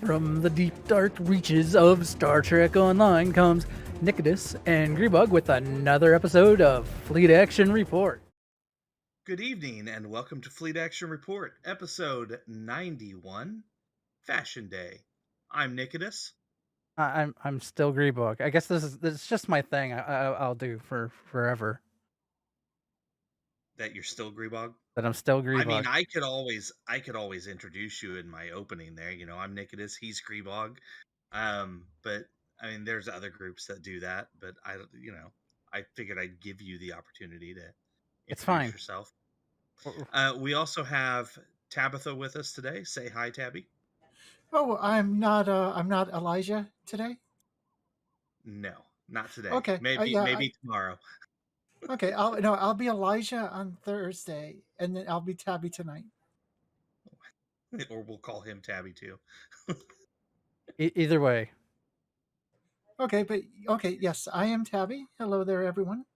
From the deep, dark reaches of Star Trek Online comes Nikodas and Grebog with another episode of Fleet Action Report. Good evening and welcome to Fleet Action Report, episode 91, Fashion Day. I'm Nikodas. I'm still Grebog. I guess this is just my thing. I'll do for forever. That you're still Grebog. That I'm still I mean, Grebog. I could always introduce you in my opening there. I'm Nikodas, he's Grebog. But I mean, there's other groups that do that, but I figured I'd give you the opportunity to It's introduce fine. yourself. We also have Tabitha with us today. Say hi, Tabby. Oh, I'm not Elijah today. No, not today. Okay, Maybe yeah, maybe tomorrow. okay. I'll be Elijah on Thursday, and then I'll be Tabby tonight. Or we'll call him Tabby too. Either way. Okay, but okay, yes, I am Tabby. Hello there, everyone.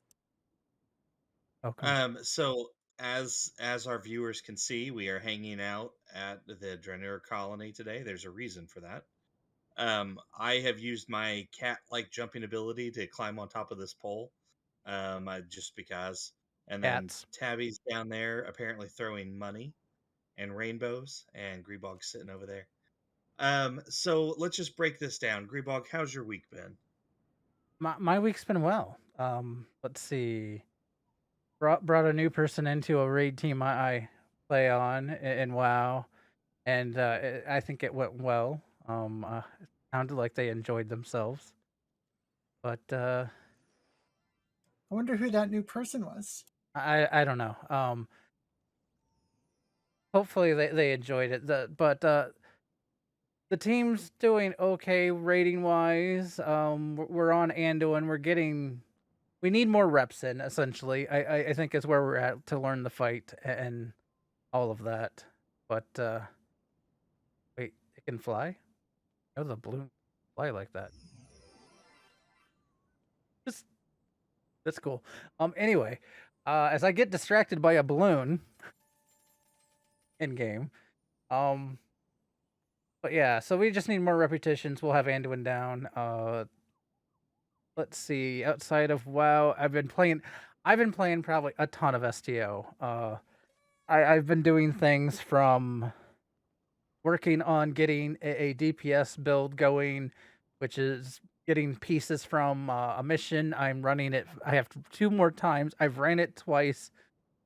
Welcome. So as our viewers can see, we are hanging out at the Draenor colony today. There's a reason for that. I have used my cat-like jumping ability to climb on top of this pole, just because. And then Cats. Tabby's down there, apparently throwing money and rainbows, and Grebog's sitting over there. So let's just break this down. Grebog, how's your week been? My week's been well. Let's see. Brought a new person into a raid team I play on in WoW, and I think it went well. It sounded like they enjoyed themselves, but I wonder who that new person was. I don't know. Hopefully they enjoyed it. The team's doing okay rating wise. We're on Anduin. We need more reps in. Essentially, I think is where we're at to learn the fight and all of that. But wait, it can fly? How does a balloon fly like that? Just That's cool. Anyway, as I get distracted by a balloon in game, um, but yeah, so we just need more repetitions. We'll have Anduin down. Let's see. Outside of WoW, I've been playing probably a ton of STO. I've been doing things from working on getting a DPS build going, which is getting pieces from a mission. I'm running it. I have 2 more times. I've ran it twice.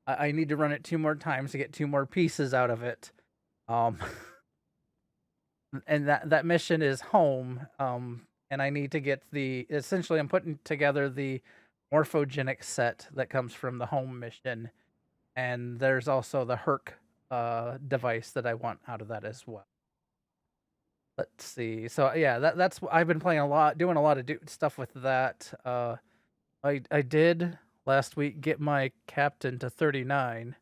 I need to run it 2 more times to get 2 more pieces out of it. Um, and that mission is home. And I need to get essentially I'm putting together the morphogenic set that comes from the home mission, and there's also the Herc device that I want out of that as well. Let's see. So yeah, that's I've been playing a lot, doing a lot of stuff with that. I did last week get my captain to 39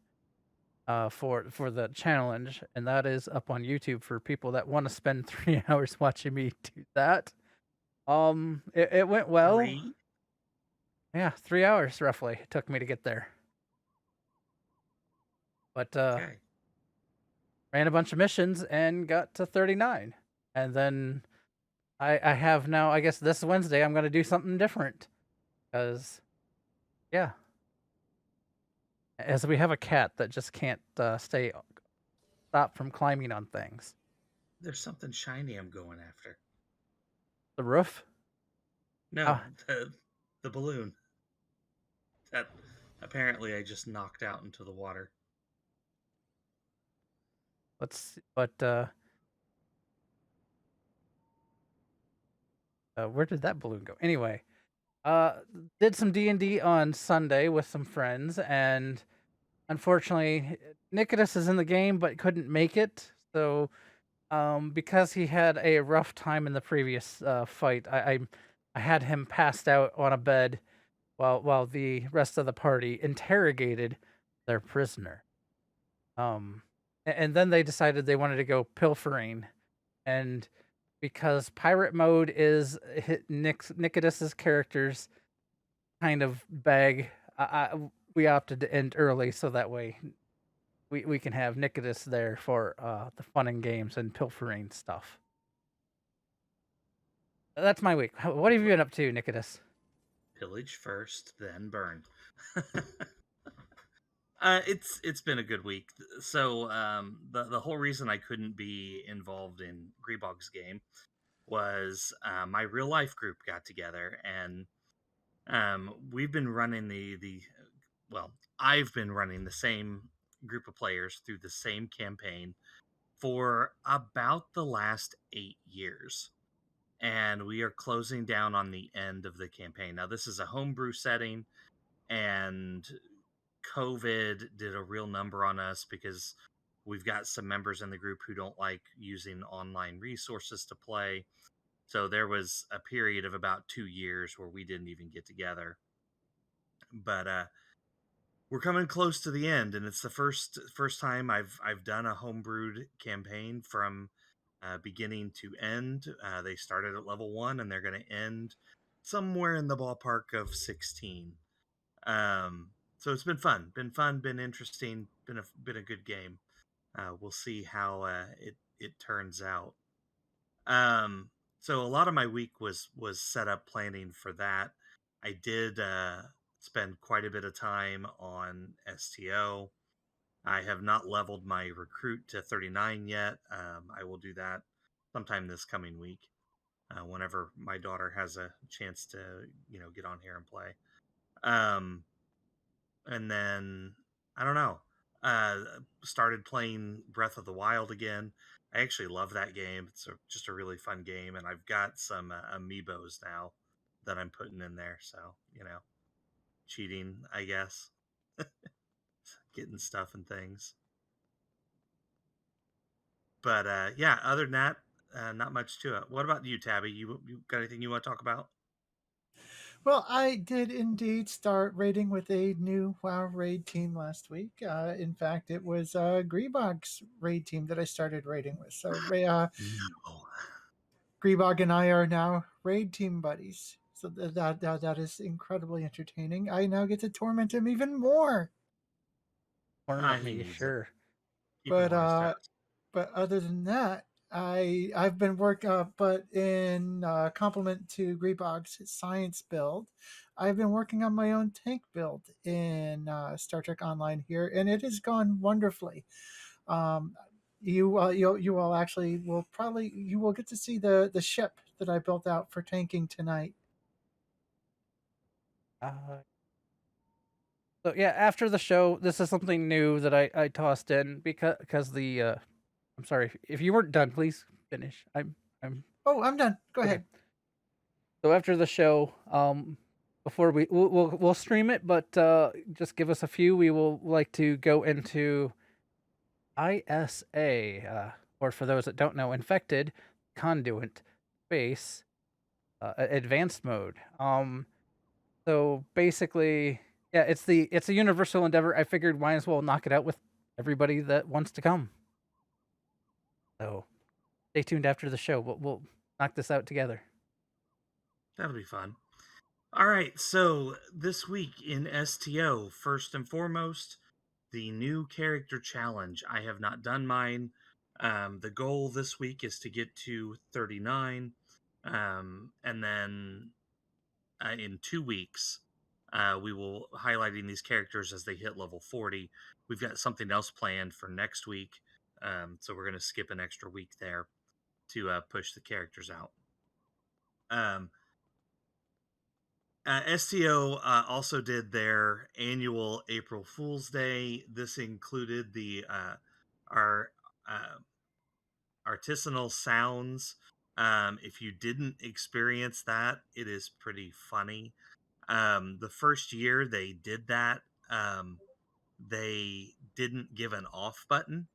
for the challenge, and that is up on YouTube for people that want to spend 3 hours watching me do that. It went well. 3? Yeah, 3 hours roughly it took me to get there. But Okay. ran a bunch of missions and got to 39. And then I have now, I guess this Wednesday I'm going to do something different. Because, yeah. As we have a cat that just can't stop from climbing on things. There's something shiny I'm going after. The roof? No, the balloon. That apparently I just knocked out into the water. Where did that balloon go? Anyway, did some D&D on Sunday with some friends, and unfortunately, Nikodas is in the game but couldn't make it. So, because he had a rough time in the previous fight, I had him passed out on a bed while the rest of the party interrogated their prisoner. And then they decided they wanted to go pilfering, and because pirate mode is Nikodas's character's kind of bag, we opted to end early so that way we can have Nikodas there for the fun and games and pilfering stuff. That's my week. What have you been up to, Nikodas? Pillage first, then burn. It's been a good week. So the whole reason I couldn't be involved in Grebog's game was my real life group got together, and we've been running the well, I've been running the same group of players through the same campaign for about the last 8 years. And we are closing down on the end of the campaign. Now, this is a homebrew setting, and COVID did a real number on us because we've got some members in the group who don't like using online resources to play. So there was a period of about 2 years where we didn't even get together. But we're coming close to the end, and it's the first time I've done a homebrewed campaign from beginning to end. They started at level 1, and they're going to end somewhere in the ballpark of 16. So it's been fun, been interesting, been a good game. We'll see how it turns out. Um, so a lot of my week was set up planning for that. I did spend quite a bit of time on STO. I have not leveled my recruit to 39 yet. I will do that sometime this coming week, whenever my daughter has a chance to, get on here and play. Um, and then I don't know. Started playing Breath of the Wild again. I actually love that game. It's just a really fun game, and I've got some amiibos now that I'm putting in there. So cheating, I guess, getting stuff and things. But yeah, other than that, not much to it. What about you, Tabby? You got anything you want to talk about? Well, I did indeed start raiding with a new WoW raid team last week. In fact, it was Grebog's raid team that I started raiding with. So No. Grebog and I are now raid team buddies. So that is incredibly entertaining. I now get to torment him even more. Torment He me, needs it. sure. Keep him But on his toes. other than that, I've been but in complement to Grebog's science build, I've been working on my own tank build in Star Trek Online here, and it has gone wonderfully. Um, you will actually will probably you will get to see the ship that I built out for tanking tonight. Uh, so yeah, after the show, this is something new that I tossed in because the I'm sorry if you weren't done, please finish. I'm Oh, I'm done. Go okay. ahead. So after the show, before we'll stream it, but just give us a few. We will like to go into ISA, or for those that don't know, infected conduit space advanced mode. So basically, yeah, it's a universal endeavor. I figured might as well knock it out with everybody that wants to come. So stay tuned after the show. We'll knock this out together. That'll be fun. All right, so this week in STO, first and foremost, the new character challenge. I have not done mine. The goal this week is to get to 39. And then in 2 weeks, we will highlighting these characters as they hit level 40. We've got something else planned for next week. So we're going to skip an extra week there to push the characters out. STO also did their annual April Fool's Day. This included the our uh, artisanal sounds. If you didn't experience that, it is pretty funny. The first year they did that, they didn't give an off button,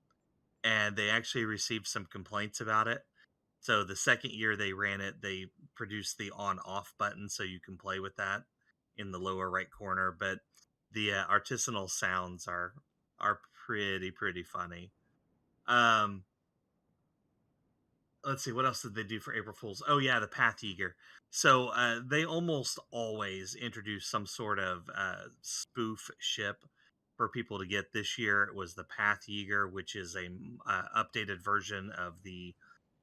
and they actually received some complaints about it. So the second year they ran it, they produced the on off button so you can play with that in the lower right corner. But the artisanal sounds are pretty funny. Um, let's see, what else did they do for April Fools? Oh yeah, the Path Yeager. So they almost always introduce some sort of spoof ship for people to get. This year it was the Path Yeager, which is a updated version of the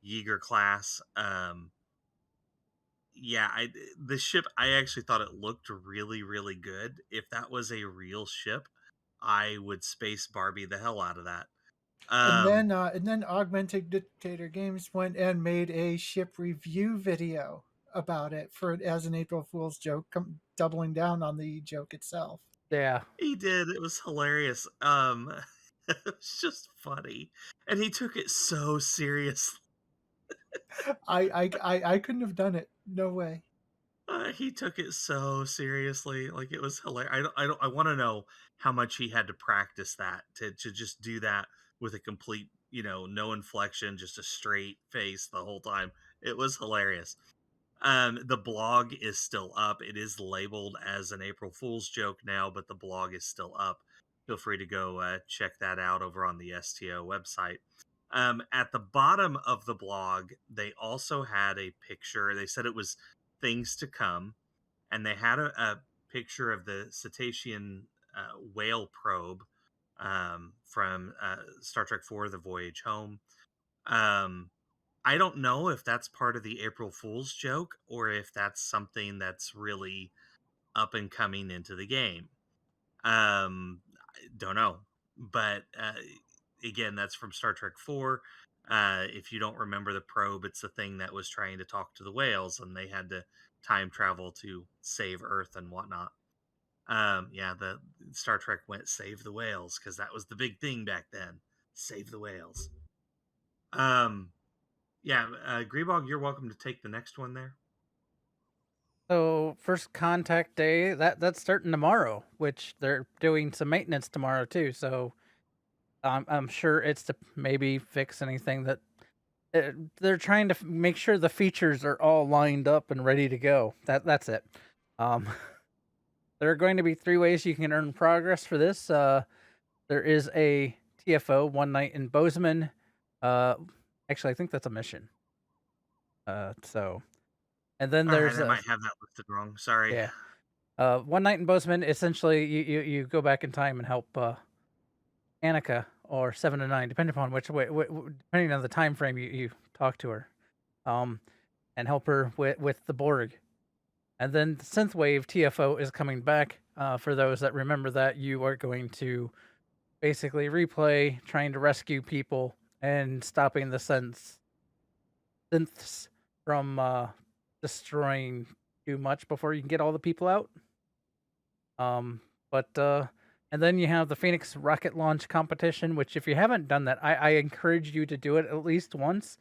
Yeager class. yeah, the ship, I actually thought it looked really, really good. If that was a real ship, I would space Barbie the hell out of that. Um, And then Augmented Dictator Games went and made a ship review video about it for as an April Fool's joke, doubling down on the joke itself. Yeah. he did. It was hilarious. It was just funny, and he took it so serious. I couldn't have done it. No way. He took it so seriously, like it was hilarious. I want to know how much he had to practice that to just do that with a complete, no inflection, just a straight face the whole time. It was hilarious. The blog is still up. It is labeled as an April Fool's joke now, but the blog is still up. Feel free to go check that out over on the STO website. At the bottom of the blog, they also had a picture. They said it was things to come, and they had a picture of the cetacean whale probe from Star Trek IV: The Voyage Home. Um, I don't know if that's part of the April Fool's joke or if that's something that's really up and coming into the game. I don't know, but again, that's from Star Trek IV. If you don't remember the probe, it's the thing that was trying to talk to the whales, and they had to time travel to save Earth and whatnot. Yeah, the Star Trek went save the whales because that was the big thing back then. Save the whales. Um, yeah, Grebog, you're welcome to take the next one there. So first contact day, that's starting tomorrow, which they're doing some maintenance tomorrow too. So I'm sure it's to maybe fix anything that they're trying to make sure the features are all lined up and ready to go. That's it. Um, there are going to be 3 ways you can earn progress for this. There is a TFO, one night in Bozeman. Uh, Actually, I think that's a mission. So and then All right, there's I might have that listed wrong. Sorry. yeah. One night in Bozeman. Essentially, you go back in time and help Annika or 7 to 9, depending upon which way, depending on the time frame you talk to her, um, and help her with the Borg. And then the Synthwave TFO is coming back. For those that remember that, you are going to basically replay trying to rescue people and stopping the synths from destroying too much before you can get all the people out. But and then you have the Phoenix rocket launch competition, which if you haven't done that, I encourage you to do it at least once.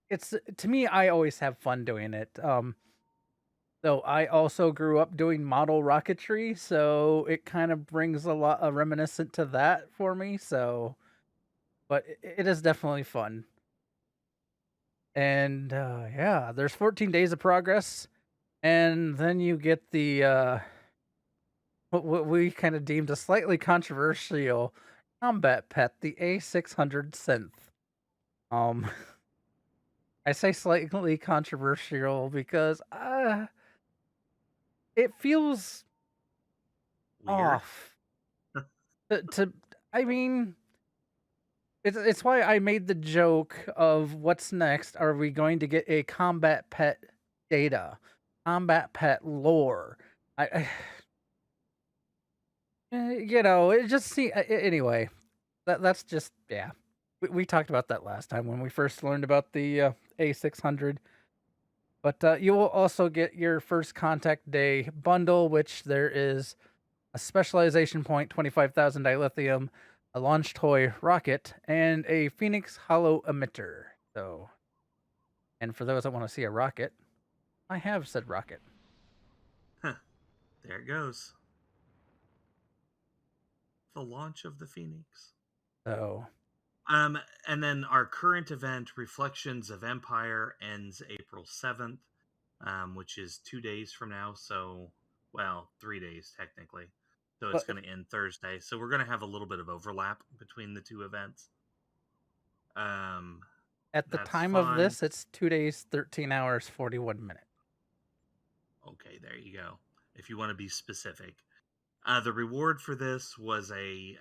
It's to me, I always have fun doing it. So I also grew up doing model rocketry, so it kind of brings a lot of reminiscent to that for me. So, but it is definitely fun. And yeah, there's 14 days of progress, and then you get the what we kind of deemed a slightly controversial combat pet, the A600 synth. Um, I say slightly controversial because it feels Weird. off. To I mean, it's why I made the joke of what's next. Are we going to get a combat pet data, combat pet lore? I it just see anyway. That's just yeah. We talked about that last time when we first learned about the A600. But you will also get your first contact day bundle, which there is a specialization point, 25,000 dilithium, a launch toy rocket, and a Phoenix hollow emitter. So, and for those that want to see a rocket, I have said rocket. Huh. There it goes. The launch of the Phoenix. So, Um, and then our current event, Reflections of Empire, ends April 7th, which is 2 days from now. So, well, 3 days technically. So it's but going to end Thursday. So we're going to have a little bit of overlap between the two events. Um, at the that's time of fine. this, it's 2 days, 13 hours, 41 minutes. Okay, there you go. If you want to be specific. The reward for this was a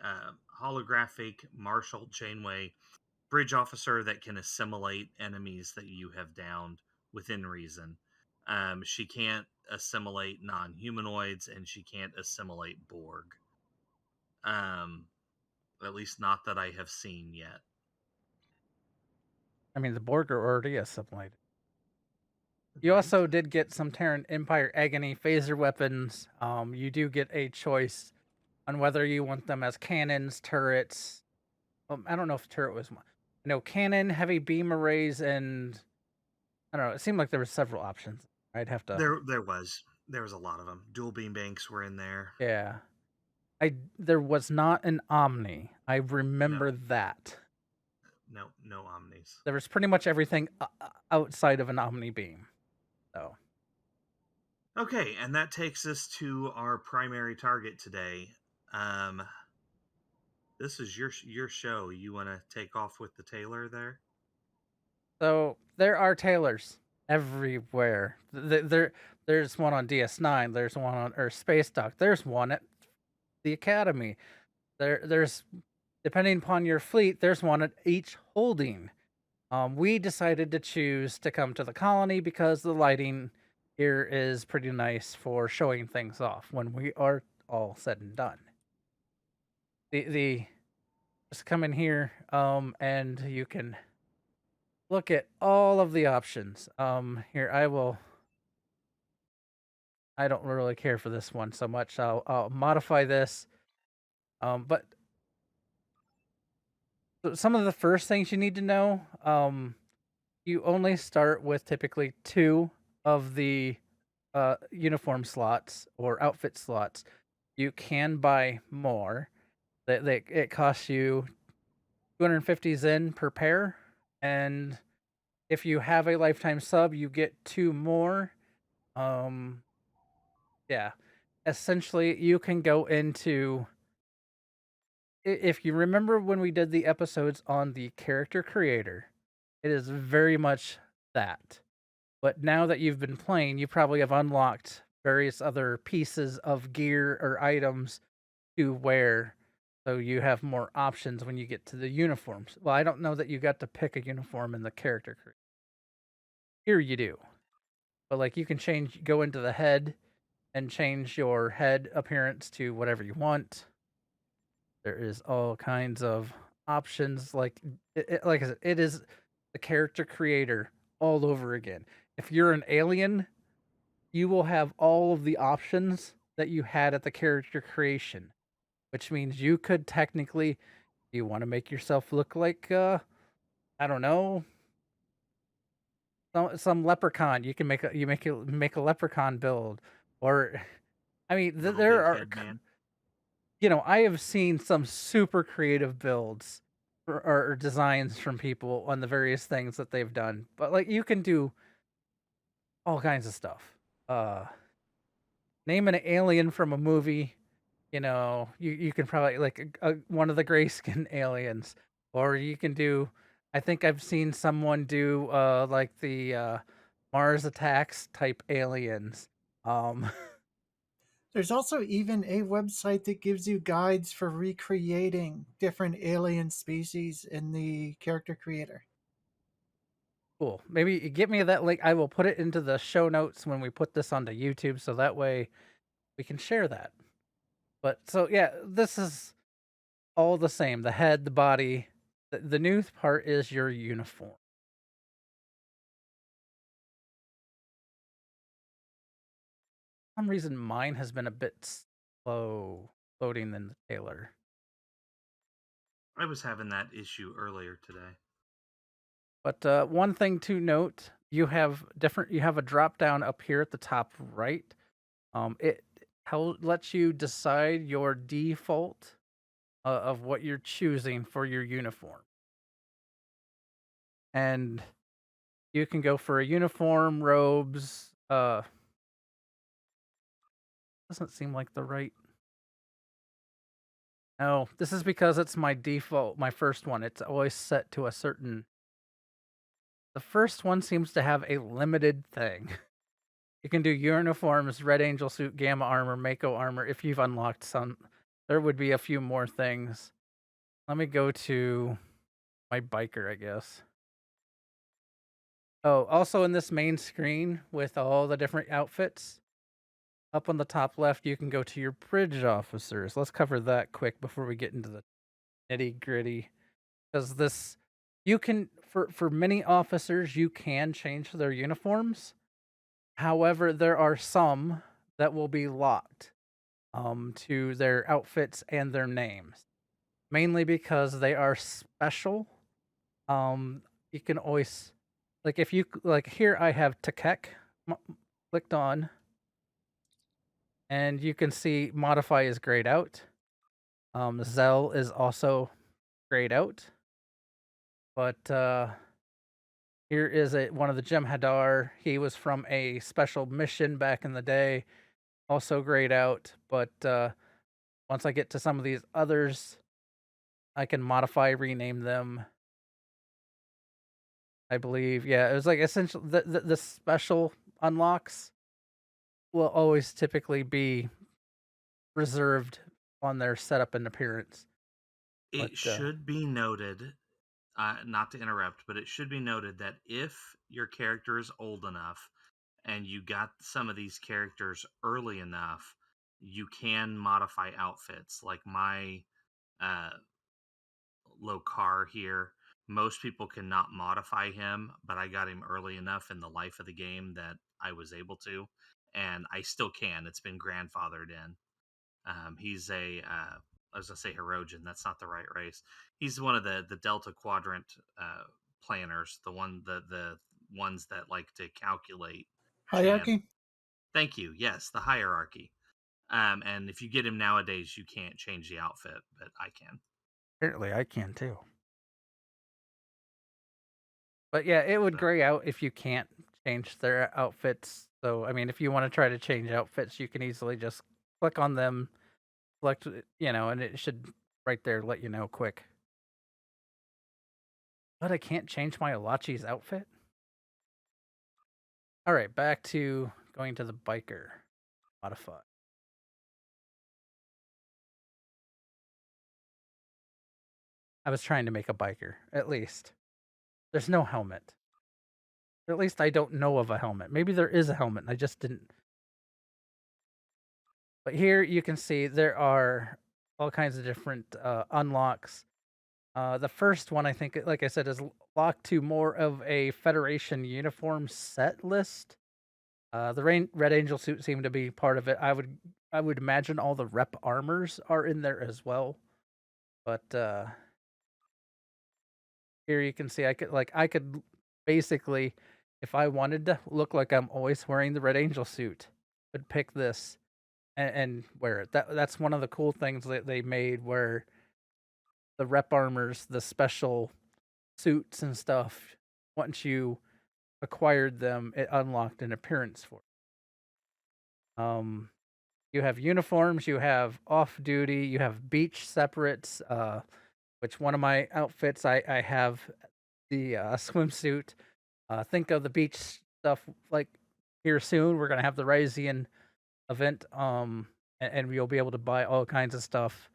holographic Marshall Chainway bridge officer that can assimilate enemies that you have downed within reason. She can't assimilate non-humanoids, and she can't assimilate Borg. Um, at least not that I have seen yet. I mean, the Borg are already assimilated. You Right? also did get some Terran Empire Agony phaser weapons. You do get a choice on whether you want them as cannons, turrets. I don't know if turret was one. No, cannon, heavy beam arrays, and I don't know. It seemed like there were several options. I'd have to. There was a lot of them. Dual beam banks were in there. Yeah, there was not an Omni. I remember No, that. no omnis. There was pretty much everything outside of an Omni beam. So Okay, and that takes us to our primary target today. Um, this is your show. You want to take off with the Tailor there? So there are tailors everywhere. There's one on DS9. There's one on Earth Space Dock. There's one at the Academy. There's depending upon your fleet. There's one at each holding. We decided to choose to come to the colony because the lighting here is pretty nice for showing things off when we are all said and done. The just come in here and you can look at all of the options. Here I don't really care for this one so much. I'll modify this. But some of the first things you need to know, you only start with typically 2 of the uniform slots or outfit slots. You can buy more. It costs you 250 Zen per pair, and if you have a lifetime sub, you get 2 more. Um, yeah, essentially, you can go into. If you remember when we did the episodes on the character creator, it is very much that. But now that you've been playing, you probably have unlocked various other pieces of gear or items to wear. So you have more options when you get to the uniforms. Well, I don't know that you got to pick a uniform in the character creator. Here you do. But like you can go into the head and change your head appearance to whatever you want. There is all kinds of options. Like I said, it is the character creator all over again. If you're an alien, you will have all of the options that you had at the character creation, which means you could technically, you want to make yourself look like I don't know, some leprechaun. You can make a leprechaun build, or I mean, Little there big are head man. I have seen some super creative builds or designs from people on the various things that they've done. But like you can do all kinds of stuff. Uh Name an alien from a movie, you can probably like one of the grayskin aliens, or you can do I think I've seen someone do like the Mars Attacks type aliens. Um There's also even a website that gives you guides for recreating different alien species in the character creator. Cool. Maybe get me that link. I will put it into the show notes when we put this onto YouTube, so that way we can share that. But so yeah, this is all the same. The head, the body. The new part is your uniform. For some reason, mine has been a bit slow loading than the Tailor. I was having that issue earlier today. But one thing to note, you have a drop down up here at the top right. It lets you decide your default of what you're choosing for your uniform. And you can go for a uniform, robes. Doesn't seem like the right. No, this is because it's my default, my first one. It's always set to a certain. The first one seems to have a limited thing. You can do uniforms, Red Angel suit, Gamma armor, Mako armor. If you've unlocked some, there would be a few more things. Let me go to my biker, I guess. Oh, also in this main screen with all the different outfits, up on the top left, you can go to your bridge officers. Let's cover that quick before we get into the nitty gritty. Because this, you can for many officers, you can change their uniforms. However, there are some that will be locked to their outfits and their names, mainly because they are special. Um, you can always like if you like here I have Takek clicked on, and you can see modify is grayed out. Zell is also grayed out, but here is one of the Jem'Hadar. He was from a special mission back in the day, also grayed out. But once I get to some of these others, I can modify, rename them. I believe, yeah, it was like essential. The special unlocks will always typically be reserved on their setup and appearance. But It should be noted, not to interrupt, but it should be noted that if your character is old enough and you got some of these characters early enough, you can modify outfits. Like my uh, Lokar here, most people cannot modify him, but I got him early enough in the life of the game that I was able to, and I still can. It's been grandfathered in. He's I was gonna say Herogen. That's not the right race. He's one of the Delta Quadrant planners. The ones that like to calculate chance. Hierarchy. Thank you. Yes, the hierarchy. And if you get him nowadays, you can't change the outfit, but I can. apparently I can too. But yeah, it would So, gray out if you can't change their outfits. So, I mean, if you want to try to change outfits, you can easily just click on them, select, and it should right there let you know quick. But I can't change my Alachi's outfit? All right, back to going to the biker. Modify. I was trying to make a biker, at least. There's no helmet. Or at least I don't know of a helmet. Maybe there is a helmet, and I just didn't. But here you can see there are all kinds of different unlocks. The first one, I think, like I said, is locked to more of a Federation uniform set list. The Red Angel suit seemed to be part of it. I would imagine all the rep armors are in there as well. But here you can see I could basically, if I wanted to look like I'm always wearing the Red Angel suit, would pick this and wear it. That's one of the cool things that they made, where the rep armors, the special suits and stuff, once you acquired them, it unlocked an appearance for it. You have uniforms, you have off duty, you have beach separates, which one of my outfits I have the swimsuit. Think of the beach stuff like here soon. We're gonna have the Ryzian event, and you'll be able to buy all kinds of stuff.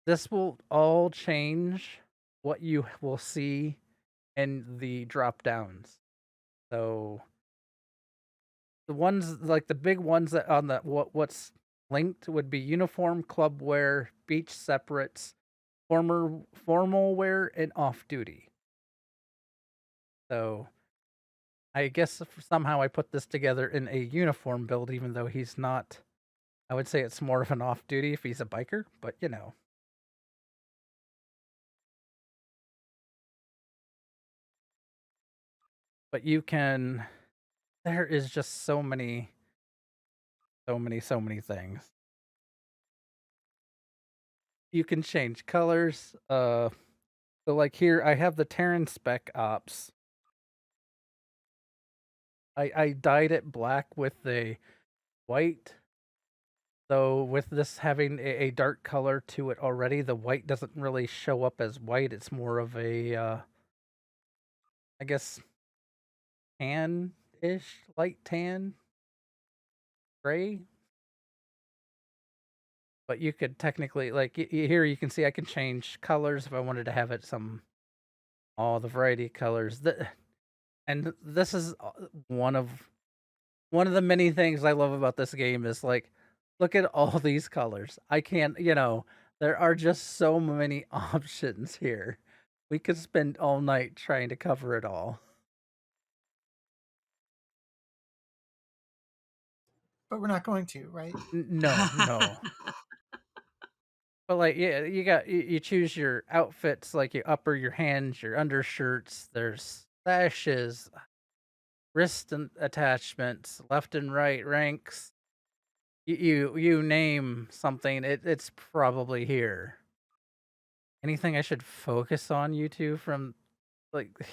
This will all change what you will see in the drop downs. So the ones like the big ones that on the what's linked would be uniform, club wear, beach separates, formal wear, and off duty. So I guess somehow I put this together in a uniform build, even though he's not. I would say it's more of an off duty if he's a biker, but But you can. There is just so many, so many, so many things. You can change colors. So like here, I have the Terran Spec Ops. I dyed it black with the white. So with this having a dark color to it already, the white doesn't really show up as white. It's more of a, I guess, tan-ish, light tan, gray. But you could technically, like here, you can see I can change colors if I wanted to have it all the variety of colors. And this is one of the many things I love about this game is like, look at all these colors. I can't, there are just so many options here. We could spend all night trying to cover it all. But we're not going to, right? No. But like, yeah, you choose your outfits, like your upper, your hands, your undershirts. There's sashes, wrist attachments, left and right ranks. You name something, it's probably here. Anything I should focus on, you two, from like there's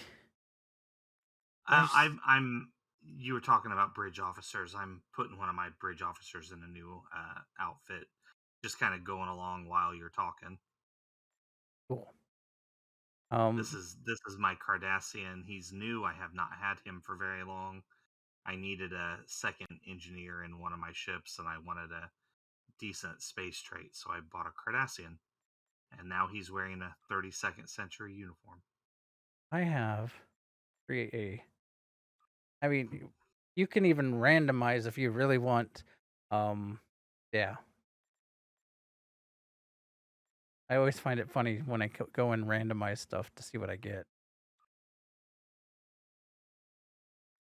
I'm. You were talking about bridge officers. I'm putting one of my bridge officers in a new outfit, just kind of going along while you're talking. cool. This is my Cardassian. He's new. I have not had him for very long. I needed a second engineer in one of my ships, and I wanted a decent space trait, so I bought a Cardassian. And now he's wearing a 32nd century uniform. I have create a. I mean, you can even randomize if you really want. Yeah. I always find it funny when I go and randomize stuff to see what I get.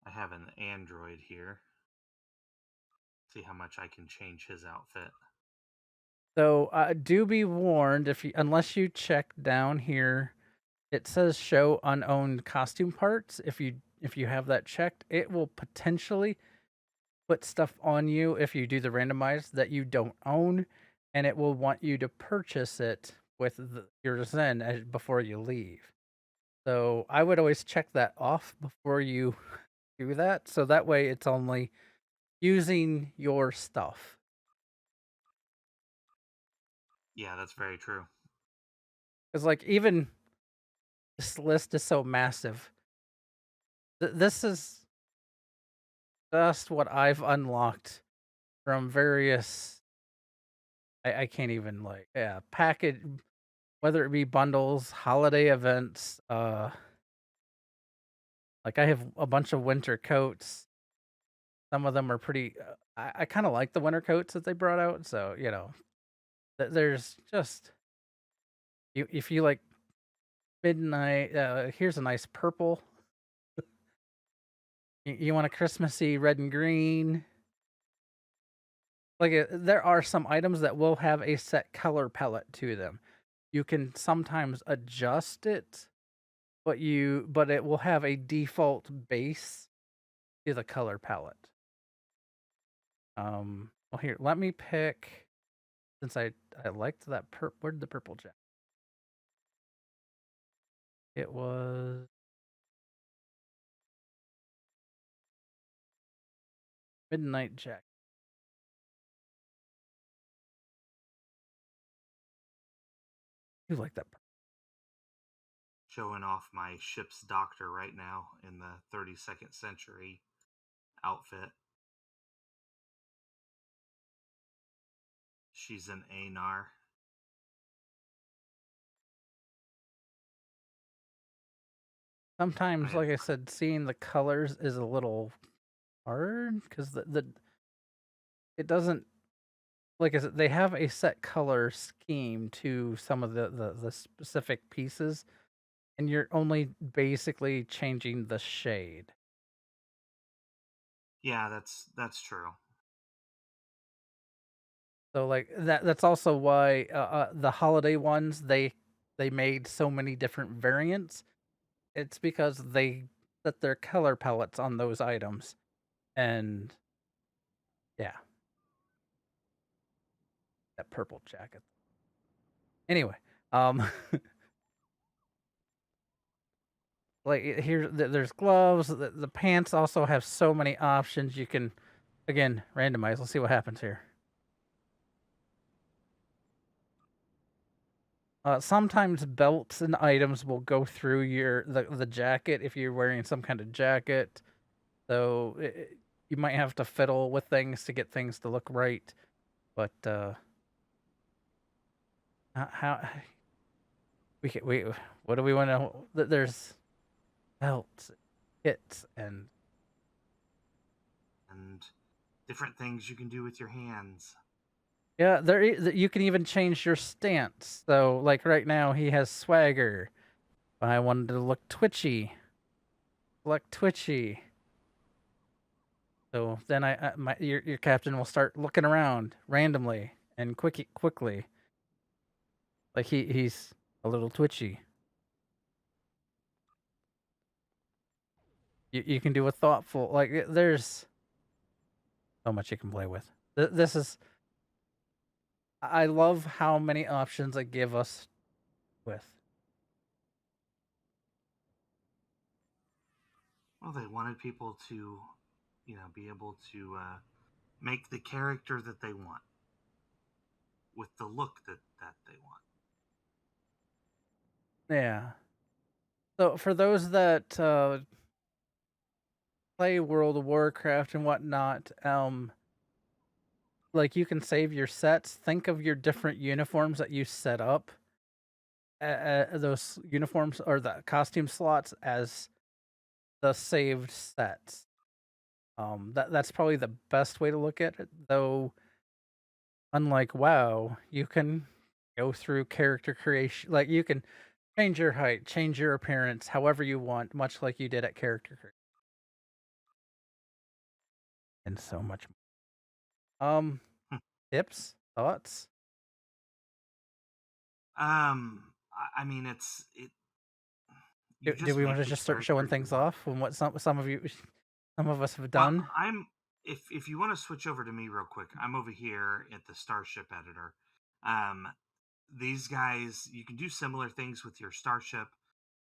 I have an android here. See how much I can change his outfit. So do be warned unless you check down here, it says show unowned costume parts. If you have that checked, it will potentially put stuff on you if you do the randomize that you don't own, and it will want you to purchase it with your Zen before you leave. So I would always check that off before you do that, so that way it's only using your stuff. Yeah, that's very true. Because like even this list is so massive. This is just what I've unlocked from various. I can't even package, whether it be bundles, holiday events. Like I have a bunch of winter coats. Some of them are pretty. I kind of like the winter coats that they brought out. So there's just if you like midnight. Here's a nice purple. You want a Christmassy red and green. Like there are some items that will have a set color palette to them. You can sometimes adjust it, but it will have a default base to the color palette. Well here, let me pick, since I liked that where did the purple jacket? It was Midnight Jack. You like that? Showing off my ship's doctor right now in the 32nd century outfit. She's an Anar. Sometimes, like I said, seeing the colors is a little hard because it doesn't, like I said, they have a set color scheme to some of the specific pieces, and you're only basically changing the shade. Yeah, that's true. So like that's also why the holiday ones they made so many different variants. It's because they set their color palettes on those items, and yeah, that purple jacket. Anyway, like here, there's gloves. The pants also have so many options. You can, again, randomize. Let's see what happens here. Sometimes belts and items will go through the jacket if you're wearing some kind of jacket. So you might have to fiddle with things to get things to look right. But how we what do we want to? There's belts, kits and different things you can do with your hands. yeah, you can even change your stance. So like right now he has swagger. I wanted to look twitchy. So then your captain will start looking around randomly and quickly. Like he's a little twitchy. You can do a thoughtful there's so much you can play with. This is I love how many options it give us with. Well, they wanted people to, be able to make the character that they want with the look that they want. Yeah. So for those that play World of Warcraft and whatnot, like you can save your sets. Think of your different uniforms that you set up. Those uniforms or the costume slots as the saved sets. That's probably the best way to look at it. Though, unlike WoW, you can go through character creation. Like you can change your height, change your appearance, however you want, much like you did at character creation, and so much more. Tips, thoughts. I mean, it. Do, You do just we want make to the just start showing character you things want. off and what some of you, some of us have Well, done? if you want to switch over to me real quick, I'm over here at the Starship Editor. Um, these guys, you can do similar things with your starship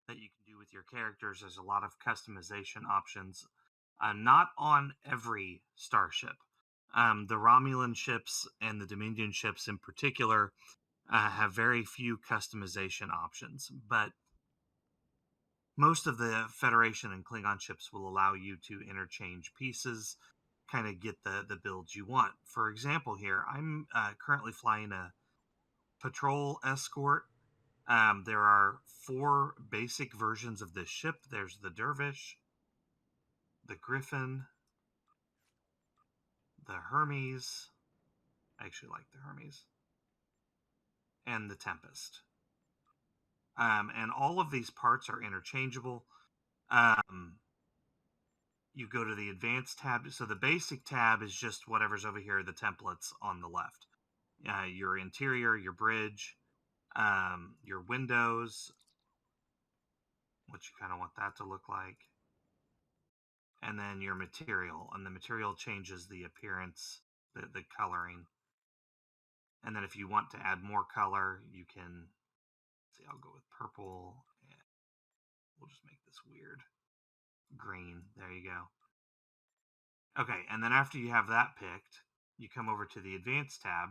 that you can do with your characters. There's a lot of customization options. Not on every starship. The Romulan ships and the Dominion ships in particular have very few customization options, but most of the Federation and Klingon ships will allow you to interchange pieces, kind of get the builds you want. For example, here I'm currently flying a patrol escort. There are 4 basic versions of this ship. There's the Dervish, the Griffin, the Hermes. I actually like the Hermes, and the Tempest. And all of these parts are interchangeable. Um, you go to the advanced tab. So the basic tab is just whatever's over here, the templates on the left. Your interior, your bridge, your windows, what you kind of want that to look like, and then your material. And the material changes the appearance, the coloring. And then if you want to add more color, you can see. I'll go with purple, and we'll just make this weird green. There you go. Okay, and then after you have that picked, you come over to the advanced tab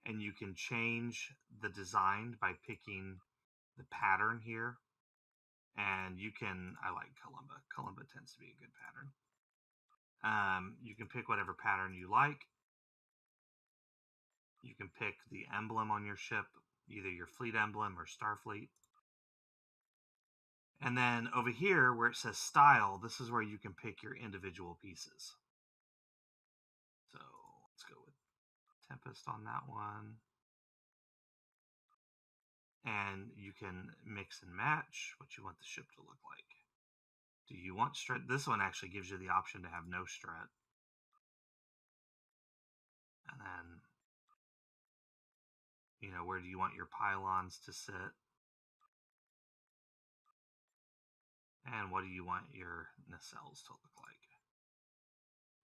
and you can change the design by picking the pattern here. And you can, I like Columba. Columba tends to be a good pattern. You can pick whatever pattern you like. You can pick the emblem on your ship, either your fleet emblem or Starfleet. And then over here where it says style, this is where you can pick your individual pieces. So let's go with Tempest on that one. And you can mix and match what you want the ship to look like. Do you want strut? This one actually gives you the option to have no strut. And then, where do you want your pylons to sit? And what do you want your nacelles to look like?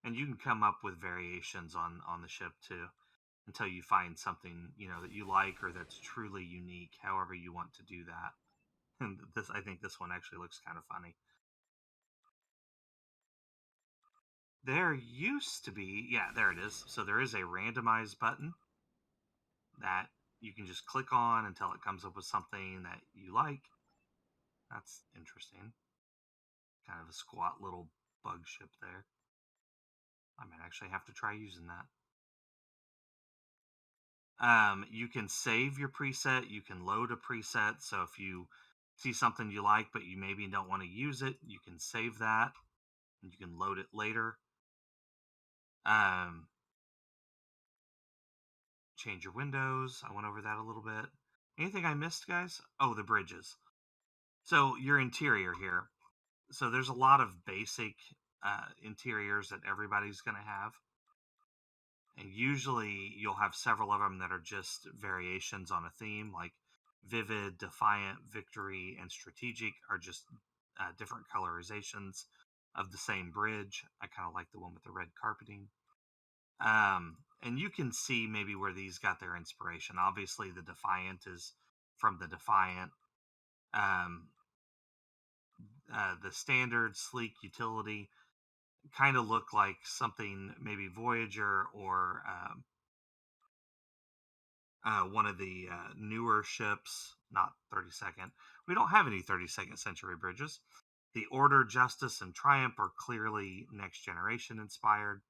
And you can come up with variations on the ship too, until you find something, that you like or that's truly unique, however you want to do that. And I think this one actually looks kind of funny. There used to be, yeah, there it is. So there is a randomize button that you can just click on until it comes up with something that you like. That's interesting. Kind of a squat little bug ship there. I might actually have to try using that. You can save your preset. You can load a preset. So if you see something you like, but you maybe don't want to use it, you can save that and you can load it later. Um, change your windows. I went over that a little bit. Anything I missed, guys? Oh, the bridges. So your interior here. So there's a lot of basic interiors that everybody's going to have. And usually you'll have several of them that are just variations on a theme, like Vivid, Defiant, Victory, and Strategic are just different colorizations of the same bridge. I kind of like the one with the red carpeting. And you can see maybe where these got their inspiration. Obviously, the Defiant is from the Defiant. The standard sleek utility kind of look like something maybe Voyager or one of the newer ships, not 32nd. We don't have any 32nd century bridges. The Order, Justice, and Triumph are clearly Next Generation inspired.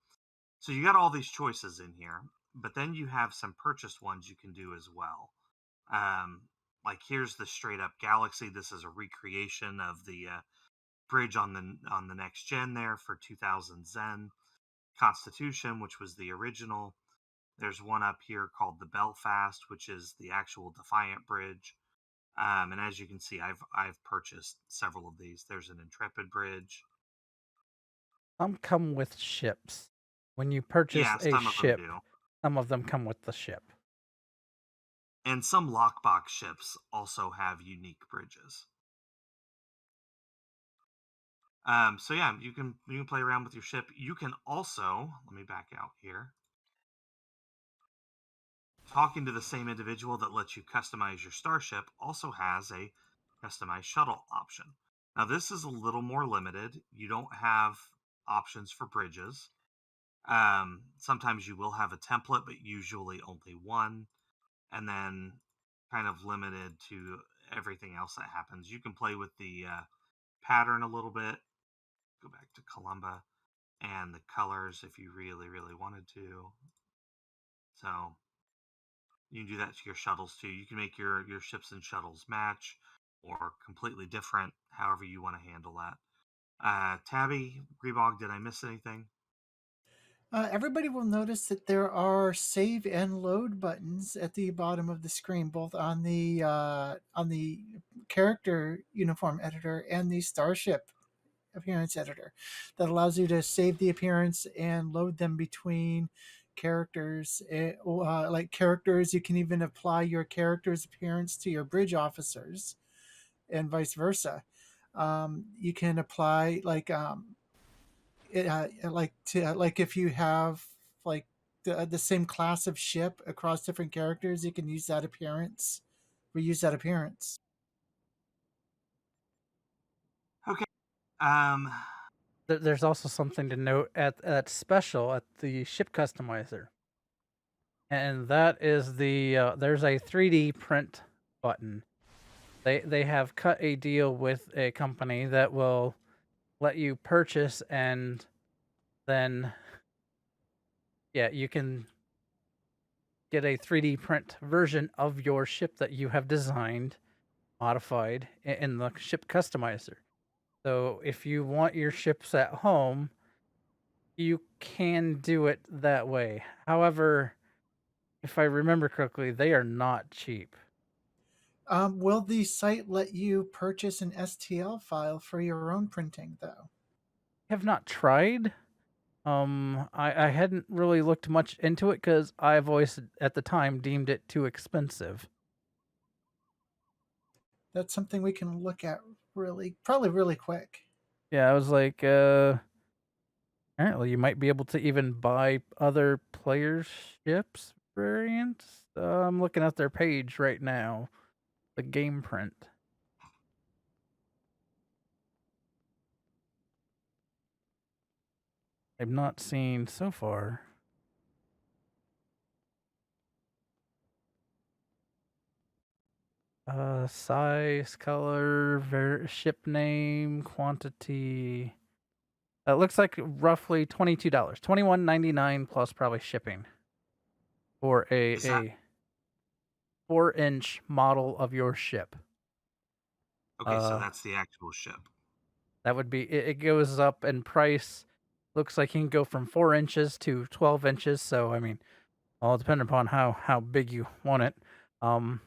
So you got all these choices in here, but then you have some purchased ones you can do as well. Like here's the straight up Galaxy. This is a recreation of the bridge on the next gen there for 2000 Zen. Constitution, which was the original. There's one up here called the Belfast, which is the actual Defiant Bridge. And as you can see, I've purchased several of these. There's an Intrepid Bridge. Some come with ships. When you purchase Yeah, a some of them ship, do. some of them come with the ship. And some lockbox ships also have unique bridges. So yeah, you can play around with your ship. You can also, let me back out here. Talking to the same individual that lets you customize your starship also has a customized shuttle option. Now this is a little more limited. You don't have options for bridges. Sometimes you will have a template, but usually only one, and then kind of limited to everything else that happens. You can play with the pattern a little bit. Go back to Columba and the colors if you really, really wanted to. So you can do that to your shuttles too. You can make your ships and shuttles match or completely different, however you want to handle that. Tabby, Grebog, did I miss anything? Everybody will notice that there are save and load buttons at the bottom of the screen, both on the character uniform editor and the Starship appearance editor, that allows you to save the appearance and load them between characters. Like characters, you can even apply your character's appearance to your bridge officers, and vice versa. You can apply like if you have like the same class of ship across different characters, you can use that appearance, reuse that appearance. Okay. There's also something to note at special at the ship customizer, and that is there's a 3D print button. They have cut a deal with a company that will let you purchase, and then you can get a 3D print version of your ship that you have designed, modified in the ship customizer. So if you want your ships at home, you can do it that way. However, if I remember correctly, they are not cheap. Will the site let you purchase an STL file for your own printing, though? I have not tried. I hadn't really looked much into it because I've always, at the time, deemed it too expensive. That's something we can look at probably really quick. Yeah, I was like, apparently you might be able to even buy other players' ships variants. I'm looking at their page right now, the game print. I've not seen so far. Size, color, ship name, quantity. It looks like roughly $22, $21.99 plus probably shipping for a 4-inch model of your ship. Okay, so Uh, that's the actual ship. that would be it goes up in price. Looks like you can go from 4 inches to 12 inches, so, I mean, all depending upon how big you want it. Um,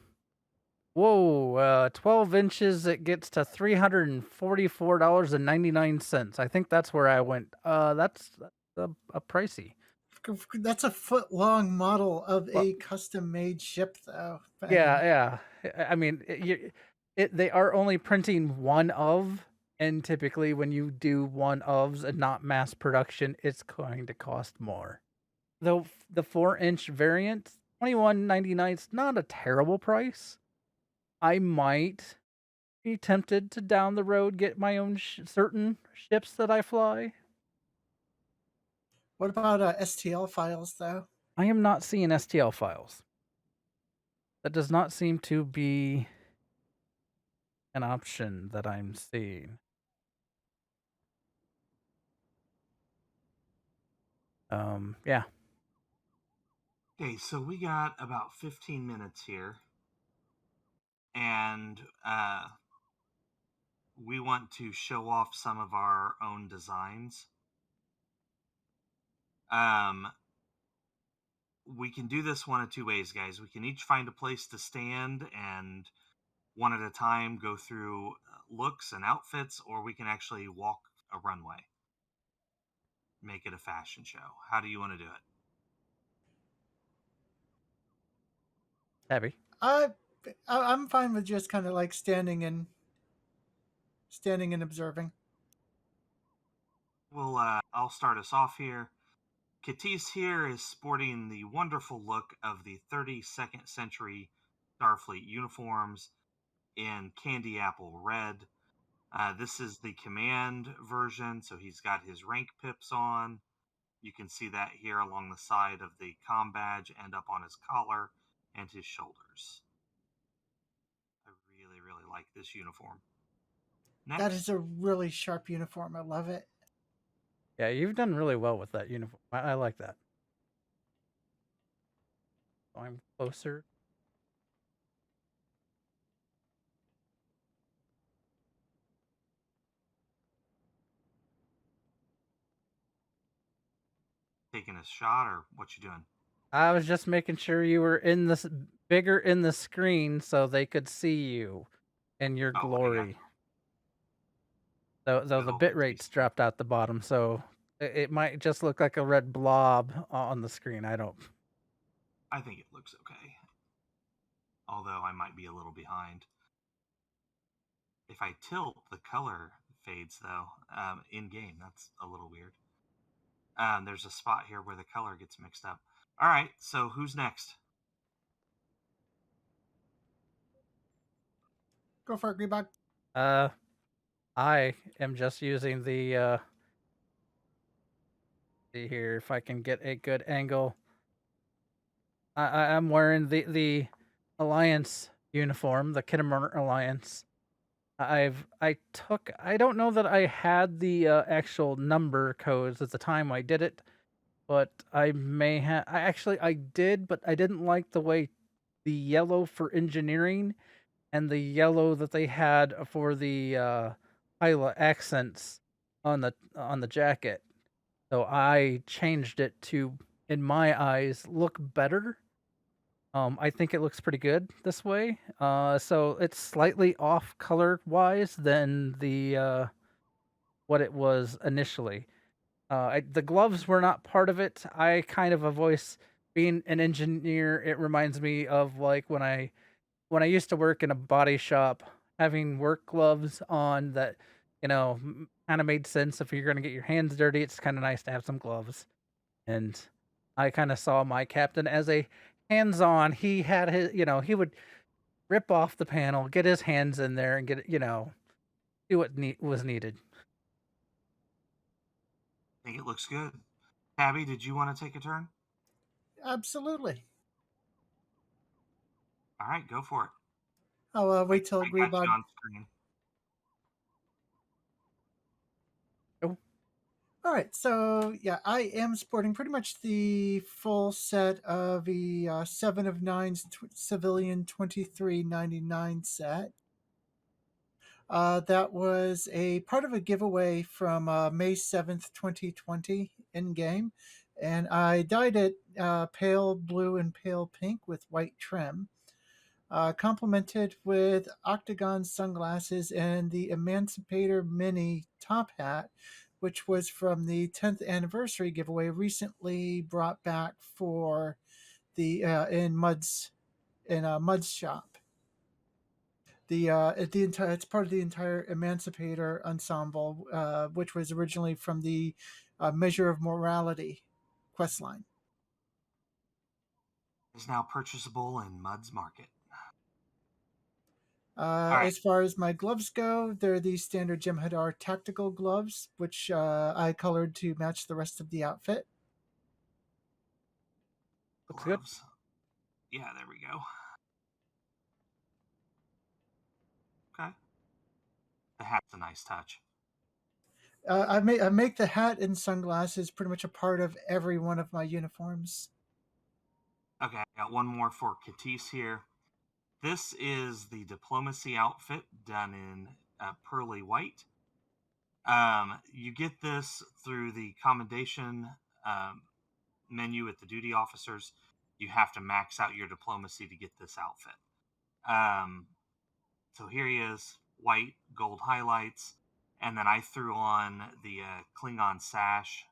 whoa, 12 inches, it gets to $344.99. I think that's where I went. That's a pricey. That's a foot long model of Well, a custom made ship, though. I yeah, mean, yeah. I mean, they are only printing one of, and typically when you do one ofs and not mass production, it's going to cost more. Though the 4-inch variant, 21.99 is not a terrible price. I might be tempted to down the road get my own certain ships that I fly. what about STL files, though? I am not seeing STL files. That does not seem to be an option that I'm seeing. Yeah. Okay, so we got about 15 minutes here, and we want to show off some of our own designs. We can do this one of two ways, guys. We can each find a place to stand and one at a time go through looks and outfits, or we can actually walk a runway, make it a fashion show. How do you want to do it? Tabby. I, I'm fine with just kind of like standing and observing. Well, I'll start us off here. Katis here is sporting the wonderful look of the 32nd century Starfleet uniforms in candy apple red. This is the command version, so he's got his rank pips on. You can see that here along the side of the comm badge and up on his collar and his shoulders. I really, really like this uniform. That Next, is a really sharp uniform. I love it. Yeah, you've done really well with that uniform. I like that. So I'm closer. taking a shot or what you doing? I was just making sure you were in this bigger in the screen so they could see you in your Oh, I got glory. Though good the old bit rate's Katis. dropped out the bottom, so it might just look like a red blob on the screen. I don't. I think it looks okay, although I might be a little behind. If I tilt, the color fades though. In game, that's a little weird. There's a spot here where the color gets mixed up. All right, so who's next? Go for it, Grebog. Uh, I am just using the see here if I can get a good angle. I'm wearing the Alliance uniform, the Kittimer Alliance. I don't know that I had the actual number codes at the time I did it, but I may have. I did, but I didn't like the way the yellow for engineering and the yellow that they had for the pilot accents on the jacket. So I changed it to, in my eyes, look better. I think it looks pretty good this way. So it's slightly off color wise than the what it was initially. The gloves were not part of it. I kind of a voice being an engineer. It reminds me of like when I used to work in a body shop, having work gloves on that, kind of made sense. If you're gonna get your hands dirty, it's kind of nice to have some gloves. And I kind of saw my captain as a hands-on. He had his, he would rip off the panel, get his hands in there, and get, do what was needed. I think it looks good. Tabby, did you want to take a turn? Absolutely. All right, go for it. I'll wait till I got you Grebog. on screen. Oh, All right, so yeah, I am sporting pretty much the full set of the 7 of 9's civilian 2399 set. That was a part of a giveaway from May 7th, 2020 in game. And I dyed it pale blue and pale pink with white trim, complemented with octagon sunglasses and the Emancipator Mini top hat, which was from the 10th anniversary giveaway recently brought back for the in Mud's shop. The entire it's part of the entire Emancipator ensemble, which was originally from the Measure of Morality questline. Is now purchasable in Mud's Market. All right. As far as my gloves go, they're the standard Jem'Hadar tactical gloves, which I colored to match the rest of the outfit. Looks good. Gloves. Yeah, there we go. Okay. The hat's a nice touch. I make the hat and sunglasses pretty much a part of every one of my uniforms. Okay, I got one more for Katis here. This is the diplomacy outfit done in pearly white. You get this through the commendation menu at the duty officers. You have to max out your diplomacy to get this outfit. So here he is, white, gold highlights, and then I threw on the Klingon sash.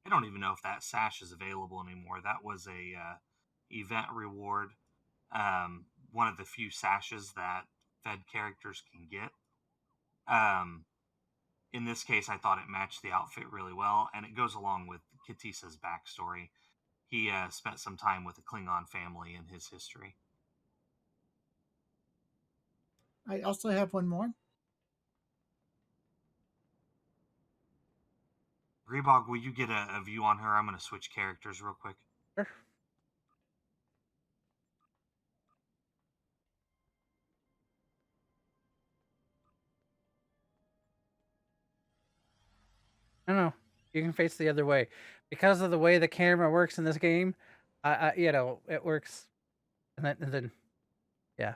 I don't even know if that sash is available anymore. That was a event reward. One of the few sashes that Fed characters can get. In this case, I thought it matched the outfit really well, and it goes along with Katisa's backstory. He spent some time with the Klingon family in his history. I also have one more. Grebog, will you get a view on her? I'm going to switch characters real quick. Sure. No, you can face the other way because of the way the camera works in this game. It works, and then yeah.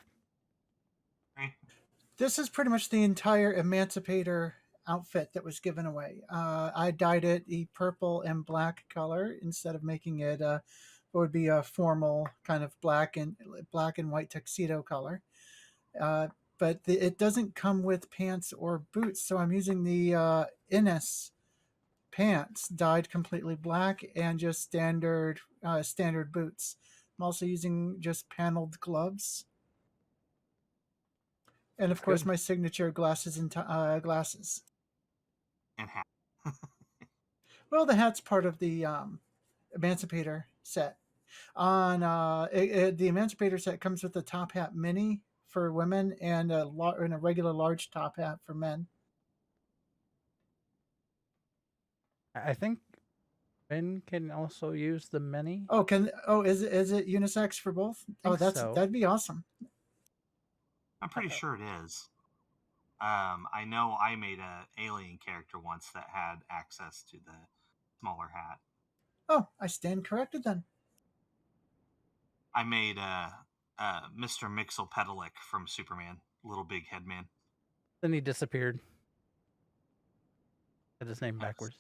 Okay. This is pretty much the entire Emancipator outfit that was given away. I dyed it a purple and black color instead of making it what would be a formal kind of black and white tuxedo color. But it doesn't come with pants or boots, so I'm using the Innes pants dyed completely black and just standard boots. I'm also using just paneled gloves, and of Looks course good. my signature glasses and glasses. And hat. Well, the hat's part of the Emancipator set. The Emancipator set comes with the top hat mini for women and a regular large top hat for men. I think men can also use the mini. Is it unisex for both? I think so. That'd be awesome. I'm pretty sure it is. I know I made an alien character once that had access to the smaller hat. Oh, I stand corrected then. I made Mr. Mixel-Pedalic from Superman, Little Big Head Man. Then he disappeared. Said his name Yes. backwards.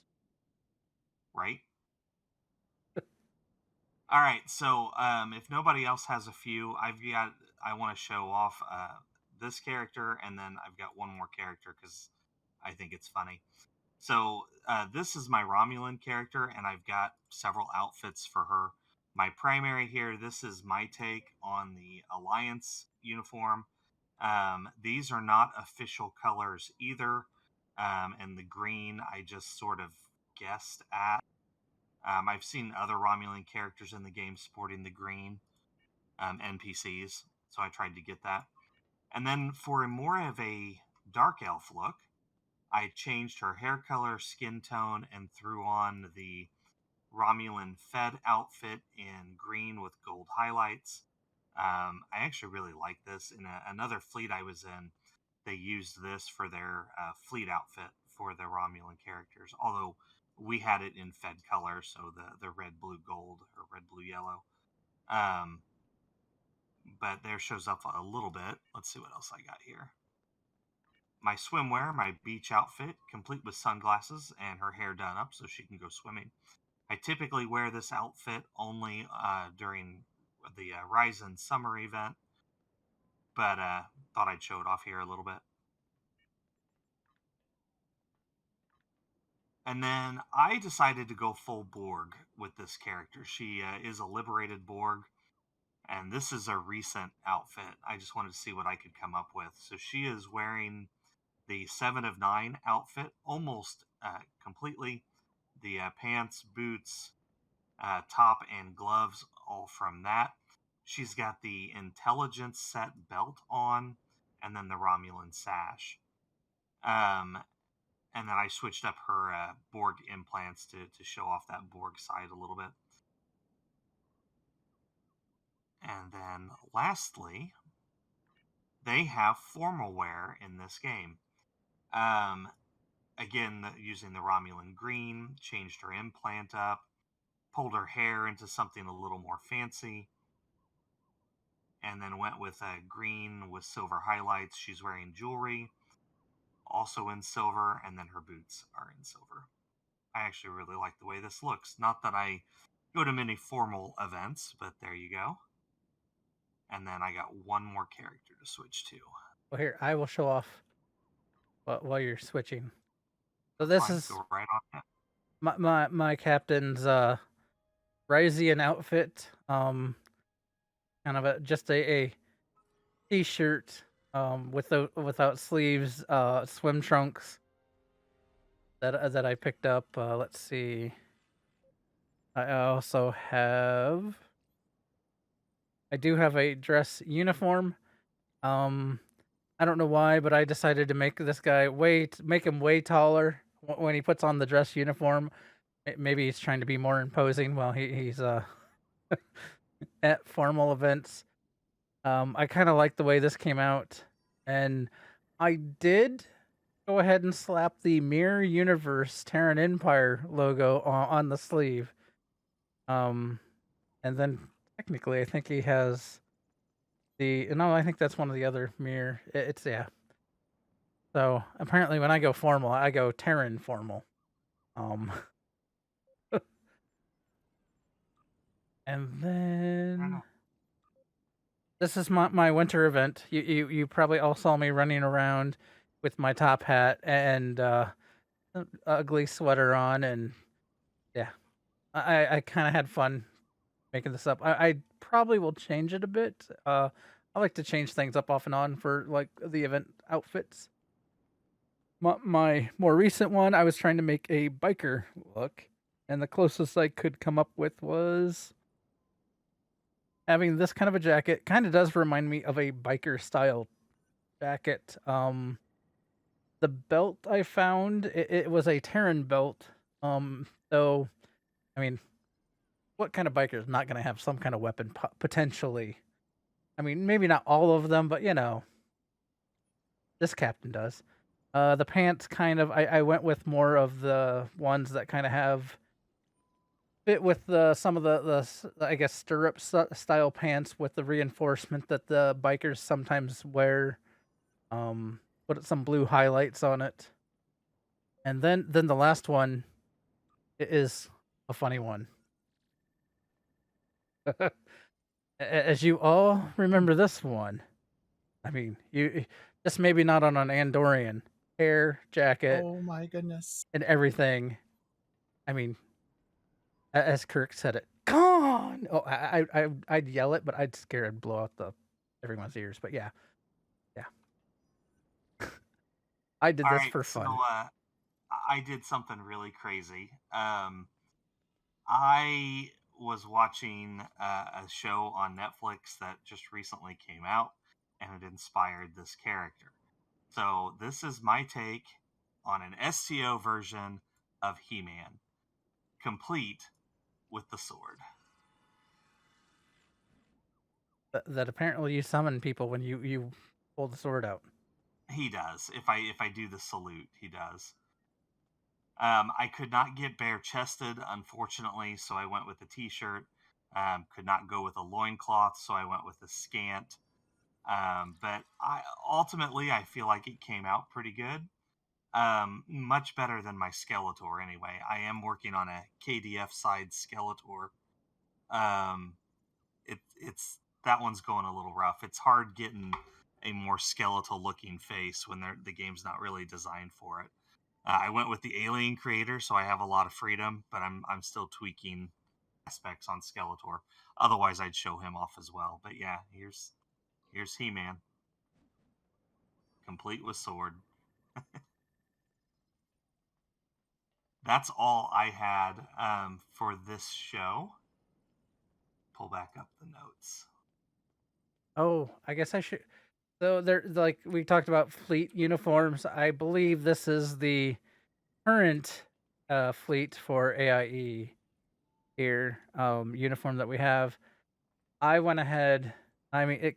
Right? All right, so if nobody else has a few, I want to show off this character, and then I've got one more character because I think it's funny. So this is my Romulan character, and I've got several outfits for her. My primary here, this is my take on the Alliance uniform. These are not official colors either, and the green I just sort of guessed at. I've seen other Romulan characters in the game sporting the green NPCs, so I tried to get that. And then for more of a dark elf look, I changed her hair color, skin tone, and threw on the Romulan Fed outfit in green with gold highlights. I actually really like this. In another fleet I was in, they used this for their fleet outfit for the Romulan characters, although we had it in Fed color, so the red, blue, gold, or red, blue, yellow. But there shows up a little bit. Let's see what else I got here. my swimwear, my beach outfit, complete with sunglasses and her hair done up so she can go swimming. I typically wear this outfit only during the Ryzen summer event, but thought I'd show it off here a little bit. And then I decided to go full Borg with this character. She is a liberated Borg, and this is a recent outfit. I just wanted to see what I could come up with. So she is wearing the 7 of 9 outfit almost completely. The pants, boots, top, and gloves all from that. She's got the intelligence set belt on, and then the Romulan sash. And then I switched up her Borg implants to show off that Borg side a little bit. And then lastly, they have formal wear in this game. Again, using the Romulan green, changed her implant up, pulled her hair into something a little more fancy, and then went with green with silver highlights. She's wearing jewelry, also in silver, and then her boots are in silver. I actually really like the way this looks. Not that I go to many formal events, but there you go. And then I got one more character to switch to. Well, here, I will show off while you're switching. So this Fine, is go right on it. my captain's Ryzian outfit. Kind of just a t-shirt without sleeves, swim trunks that I picked up. Let's see. I also I do have a dress uniform. I don't know why, but I decided to make this guy make him way taller when he puts on the dress uniform. Maybe he's trying to be more imposing while he's at formal events. I kind of like the way this came out, and I did go ahead and slap the Mirror Universe Terran Empire logo on the sleeve. And then technically, I think he has I think that's one of the other mirror. It's yeah. So apparently, when I go formal, I go Terran formal. And then this is my winter event. You probably all saw me running around with my top hat and ugly sweater on, and yeah, I kind of had fun making this up. I probably will change it a bit. I like to change things up off and on for like the event outfits. My more recent one, I was trying to make a biker look, and the closest I could come up with was having this kind of a jacket. Kind of does remind me of a biker style jacket. The belt I found, it was a Terran belt. So I mean, what kind of biker is not going to have some kind of weapon potentially? I mean, maybe not all of them, but this captain does. The pants I went with more of the ones that kind of have fit with some of the I guess stirrup style pants with the reinforcement that the bikers sometimes wear. Put some blue highlights on it, and then the last one is a funny one. As you all remember this one, I mean, you just maybe not on an Andorian hair, jacket, Oh my goodness. and everything. I mean, as Kirk said it, "Con!" Oh, I'd yell it, but I'd scare and blow out everyone's ears. But yeah, I did All this right, for so fun. I did something really crazy. I was watching a show on Netflix that just recently came out, and it inspired this character. So this is my take on an STO version of He-Man, complete with the sword. That apparently you summon people when you pull the sword out. He does. If I do the salute, he does. I could not get bare chested, unfortunately, so I went with a t-shirt. Could not go with a loincloth, so I went with a scant. But ultimately, I feel like it came out pretty good. Much better than my Skeletor, anyway. I am working on a KDF side Skeletor. Um, it's that one's going a little rough. It's hard getting a more skeletal looking face when the game's not really designed for it. I went with the Alien creator, so I have a lot of freedom, but I'm still tweaking aspects on Skeletor. Otherwise, I'd show him off as well. But yeah, here's He-Man, complete with sword. That's all I had for this show. Pull back up the notes. Oh, I guess I should. So there, like we talked about fleet uniforms. I believe this is the current fleet for AIE here uniform that we have. I went ahead. I mean,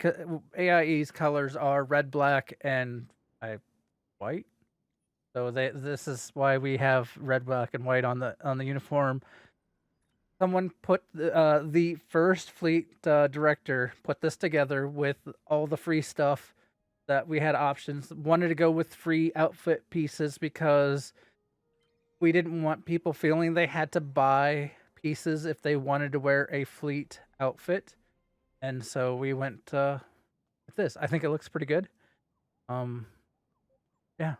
AIE's colors are red, black, and white. So this is why we have red, black, and white on the uniform. Someone put the first fleet director put this together with all the free stuff that we had options. Wanted to go with free outfit pieces because we didn't want people feeling they had to buy pieces if they wanted to wear a fleet outfit. And so we went with this. I think it looks pretty good. Yeah.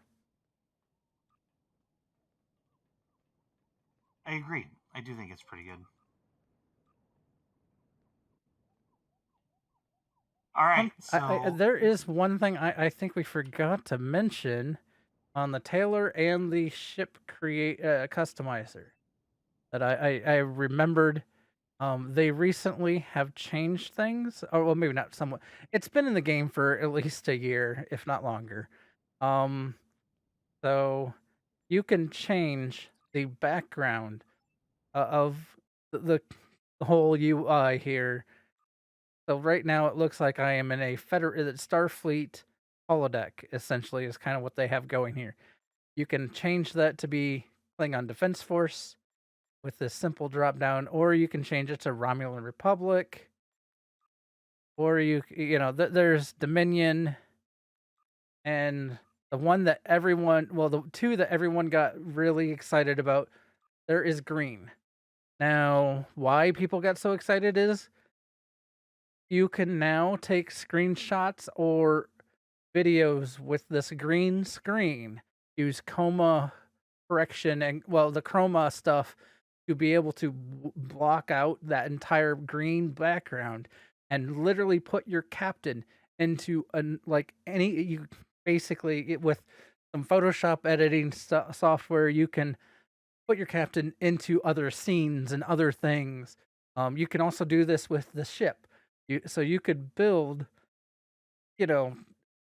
I agree. I do think it's pretty good. All right. So there is one thing I think we forgot to mention on the Tailor and the ship customizer that I remembered. They recently have changed things, or well, maybe not somewhat. It's been in the game for at least a year, if not longer. So you can change the background of the whole UI here. So right now it looks like I am in a Starfleet holodeck. Essentially, is kind of what they have going here. You can change that to be Klingon Defense Force with this simple drop down, or you can change it to Romulan Republic, or there's Dominion, and the one that the two that everyone got really excited about, there is green. Now, why people got so excited is you can now take screenshots or videos with this green screen, use chroma correction and the chroma stuff to be able to block out that entire green background and literally put your captain into with some Photoshop editing software, you can put your captain into other scenes and other things. You can also do this with the ship. So you could build,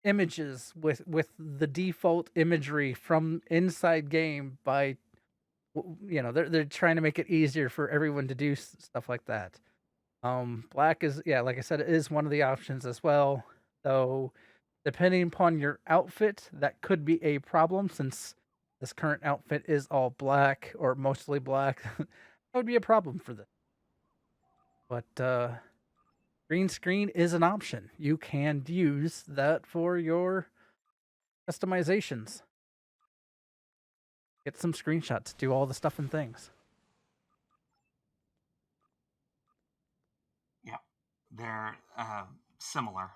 images with the default imagery from inside game by they're trying to make it easier for everyone to do stuff like that. Black is, like I said, it is one of the options as well. So depending upon your outfit, that could be a problem since this current outfit is all black or mostly black. That would be a problem for this. But green screen is an option. You can use that for your customizations. Get some screenshots, do all the stuff and things. yeah, they're similar.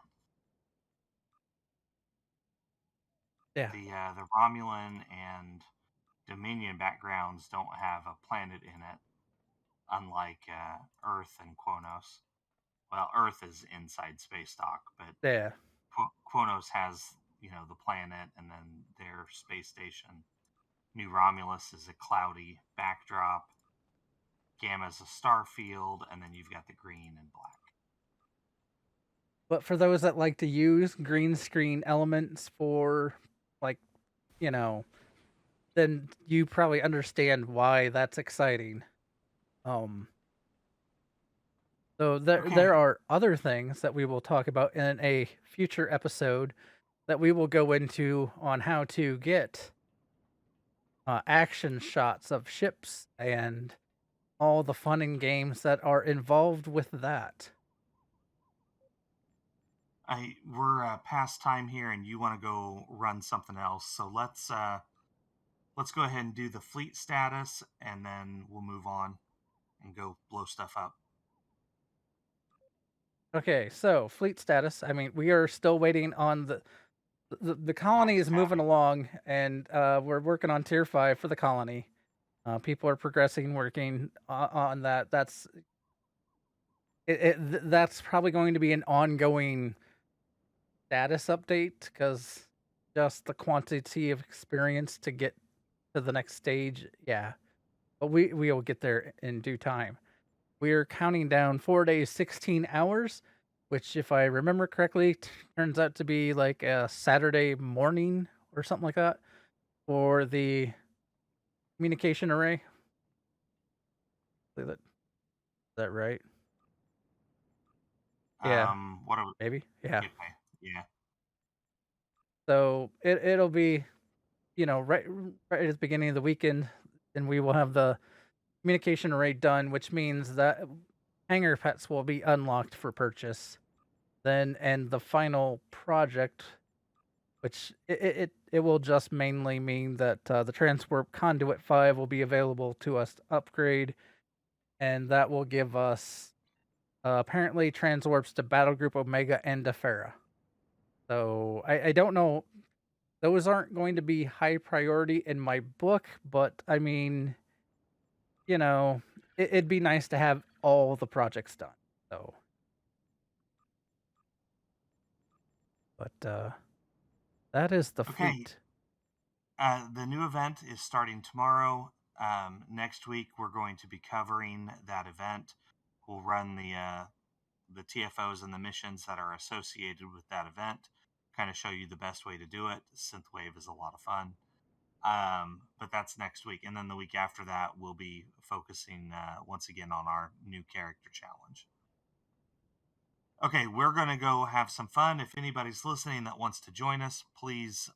Yeah. The Romulan and Dominion backgrounds don't have a planet in it, unlike Earth and Quonos. Well, Earth is inside space dock, but Yeah. Quonos has the planet and then their space station. New Romulus is a cloudy backdrop. Gamma's a star field, and then you've got the green and black. But for those that like to use green screen elements for, then you probably understand why that's exciting. So there are other things that we will talk about in a future episode that we will go into on how to get action shots of ships and all the fun and games that are involved with that. We're past time here, and you want to go run something else. So let's go ahead and do the fleet status, and then we'll move on and go blow stuff up. Okay, so fleet status. I mean, we are still waiting on the colony is moving along, and we're working on tier 5 for the colony. People are progressing, working on that. That's probably going to be an ongoing status update because just the quantity of experience to get to the next stage. Yeah, but we will get there in due time. We're counting down 4 days, 16 hours, which, if I remember correctly, turns out to be like a Saturday morning or something like that for the communication array. Is that right? Yeah, What are we? maybe. Yeah. Yeah. So it'll be, right at the beginning of the weekend, and we will have the communication array done, which means that hangar pets will be unlocked for purchase. Then, and the final project, which it will just mainly mean that the Transwarp Conduit 5 will be available to us to upgrade, and that will give us apparently transwarps to Battle Group Omega and Defera. So I don't know. Those aren't going to be high priority in my book, but I mean, it'd be nice to have all the projects done. So, but that is the fleet. The new event is starting tomorrow. Next week, we're going to be covering that event. We'll run the TFOs and the missions that are associated with that event, kind of show you the best way to do it. Synthwave is a lot of fun. But that's next week. And then the week after that, we'll be focusing once again on our new character challenge. Okay, we're going to go have some fun. If anybody's listening that wants to join us, please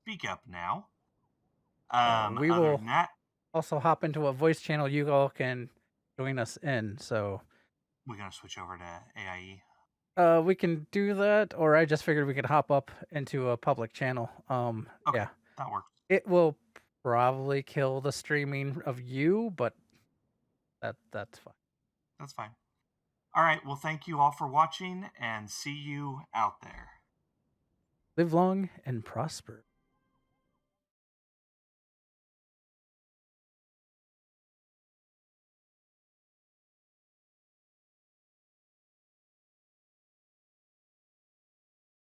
speak up now. We other will than that, also hop into a voice channel you all can join us in. So we're going to switch over to AIE. we can do that, or I just figured we could hop up into a public channel. Okay, yeah, that works. it will probably kill the streaming of you, but that's fine. That's fine. All right, well, thank you all for watching, and see you out there. Live long and prosper.